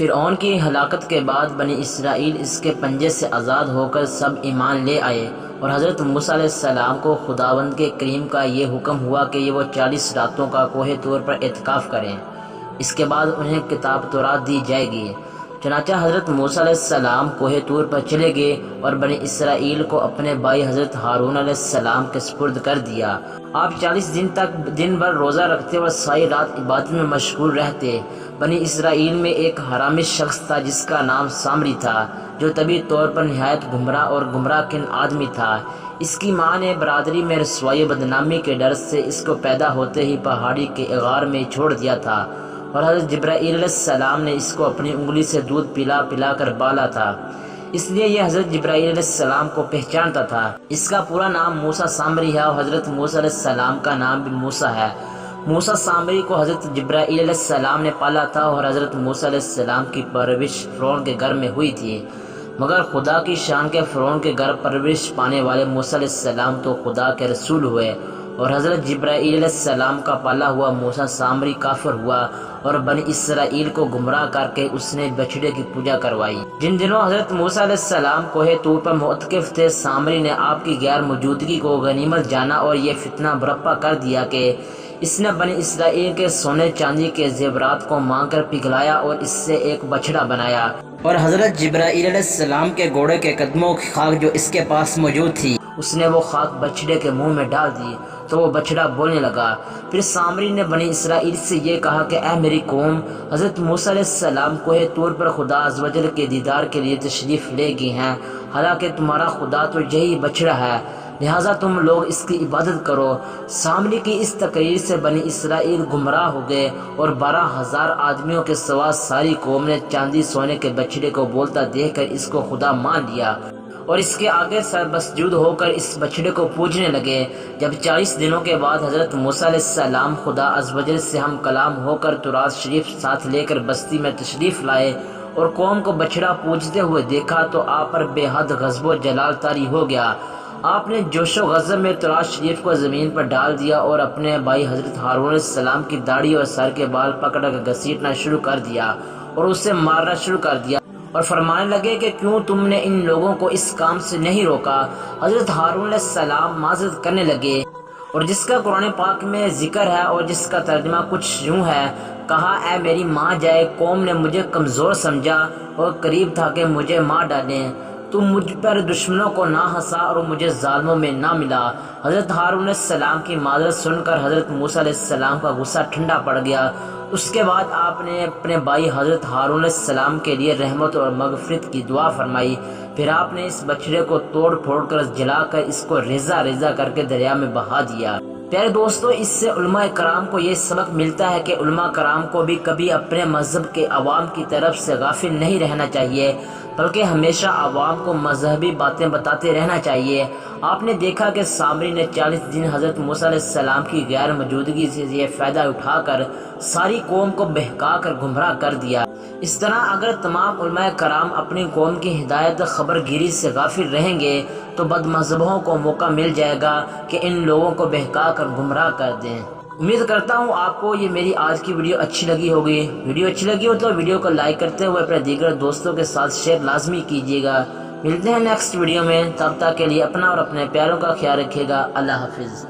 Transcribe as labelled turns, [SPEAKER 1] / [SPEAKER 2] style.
[SPEAKER 1] فرعون کی ہلاکت کے بعد بنی اسرائیل اس کے پنجے سے آزاد ہو کر سب ایمان لے آئے، اور حضرت موسیٰ علیہ السلام کو خداوند کے کریم کا یہ حکم ہوا کہ وہ 40 راتوں کا کوہ طور پر اعتکاف کریں، اس کے بعد انہیں کتاب تورات دی جائے گی۔ چنانچہ حضرت موسیٰ علیہ السلام کوہ طور پر چلے گئے اور بنی اسرائیل کو اپنے بھائی حضرت ہارون علیہ السلام کے سپرد کر دیا۔ آپ 40 دن تک دن بھر روزہ رکھتے اور ساری رات عبادت میں مشغول رہتے۔ بنی اسرائیل میں ایک حرامی شخص تھا جس کا نام سامری تھا، جو طبی طور پر نہایت گمراہ اور گمراہ کن آدمی تھا۔ اس کی ماں نے برادری میں رسوائی و بدنامی کے ڈر سے اس کو پیدا ہوتے ہی پہاڑی کے غار میں چھوڑ دیا تھا، اور حضرت جبرائیل علیہ السلام نے اس کو اپنی انگلی سے دودھ پلا پلا کر بالا تھا، اس لیے یہ حضرت جبرائیل علیہ السلام کو پہچانتا تھا۔ اس کا پورا نام موسیٰ سامری ہے اور حضرت موسیٰ علیہ السلام کا نام بھی موسیٰ ہے۔ موسیٰ سامری کو حضرت جبرائیل علیہ السلام نے پالا تھا، اور حضرت موسیٰ علیہ السلام کی پرورش فرعون کے گھر میں ہوئی تھی، مگر خدا کی شان کے فرعون کے گھر پرورش پانے والے موسیٰ علیہ السلام تو خدا کے رسول ہوئے، اور حضرت جبرائیل علیہ السلام کا پالا ہوا موسیٰ سامری کافر ہوا اور بنی اسرائیل کو گمراہ کر کے اس نے بچڑے کی پوجا کروائی۔ جن دنوں حضرت موسیٰ علیہ السلام کوہ طور پر معتکف تھے، سامری نے آپ کی غیر موجودگی کو غنیمت جانا اور یہ فتنہ برپا کر دیا کہ اس نے بنی اسرائیل کے سونے چاندی کے زیورات کو مانگ کر پگھلایا اور اس سے ایک بچڑا بنایا، اور حضرت جبرائیل علیہ السلام کے گھوڑے کے قدموں کی خاک جو اس کے پاس موجود تھی، اس نے وہ خاک بچڑے کے منہ میں ڈال دی تو وہ بچڑا بولنے لگا۔ پھر سامری نے بنی اسرائیل سے یہ کہا کہ اے میری قوم، حضرت موسیٰ علیہ السلام کوہ طور پر خدا عزوجل کے دیدار کے لیے تشریف لے گئے ہیں، حالانکہ تمہارا خدا تو یہی بچڑا ہے، لہٰذا تم لوگ اس کی عبادت کرو۔ سامری کی اس تقریر سے بنی اسرائیل گمراہ ہو گئے، اور 12,000 آدمیوں کے سوا ساری قوم نے چاندی سونے کے بچڑے کو بولتا دیکھ کر اس کو خدا مان لیا، اور اس کے آگے سر مسجود ہو کر اس بچڑے کو پوجنے لگے۔ جب 40 دنوں کے بعد حضرت موسیٰ علیہ السلام خدا عزوجل سے ہم کلام ہو کر تورات شریف ساتھ لے کر بستی میں تشریف لائے اور قوم کو بچڑا پوجتے ہوئے دیکھا تو آپ پر بے حد غضب و جلال طاری ہو گیا۔ آپ نے جوش و غضب میں تورات شریف کو زمین پر ڈال دیا اور اپنے بھائی حضرت ہارون علیہ السلام کی داڑھی اور سر کے بال پکڑ کر گھسیٹنا شروع کر دیا اور اسے مارنا شروع کر دیا، اور فرمانے لگے کہ کیوں تم نے ان لوگوں کو اس کام سے نہیں روکا۔ حضرت ہارون علیہ السلام معذرت کرنے لگے، اور جس کا قرآن پاک میں ذکر ہے اور جس کا ترجمہ کچھ یوں ہے، کہا اے میری ماں جائے، قوم نے مجھے کمزور سمجھا اور قریب تھا کہ مجھے مار ڈالیں، تم مجھ پر دشمنوں کو نہ ہنسا اور مجھے ظالموں میں نہ ملا۔ حضرت ہارون علیہ السلام کی معذرت سن کر حضرت موسیٰ علیہ السلام کا غصہ ٹھنڈا پڑ گیا۔ اس کے بعد آپ نے اپنے بھائی حضرت ہارون علیہ السلام کے لیے رحمت اور مغفرت کی دعا فرمائی۔ پھر آپ نے اس بچڑے کو توڑ پھوڑ کر جلا کر اس کو ریزہ ریزہ کر کے دریا میں بہا دیا۔ پیارے دوستو، اس سے علماء کرام کو یہ سبق ملتا ہے کہ علماء کرام کو بھی کبھی اپنے مذہب کے عوام کی طرف سے غافل نہیں رہنا چاہیے، بلکہ ہمیشہ عوام کو مذہبی باتیں بتاتے رہنا چاہیے۔ آپ نے دیکھا کہ سامری نے 40 دن حضرت موسیٰ علیہ السلام کی غیر موجودگی سے یہ فائدہ اٹھا کر ساری قوم کو بہکا کر گمراہ کر دیا۔ اس طرح اگر تمام علماء کرام اپنی قوم کی ہدایت خبر گیری سے غافل رہیں گے تو بد مذہبوں کو موقع مل جائے گا کہ ان لوگوں کو بہکا کر گمراہ کر دیں۔ امید کرتا ہوں آپ کو یہ میری آج کی ویڈیو اچھی لگی ہوگی۔ ویڈیو اچھی لگی ہو تو ویڈیو کو لائک کرتے ہوئے اپنے دیگر دوستوں کے ساتھ شیئر لازمی کیجیے گا۔ ملتے ہیں نیکسٹ ویڈیو میں، تب تک کے لیے اپنا اور اپنے پیاروں کا خیال رکھیے گا۔ اللہ حافظ۔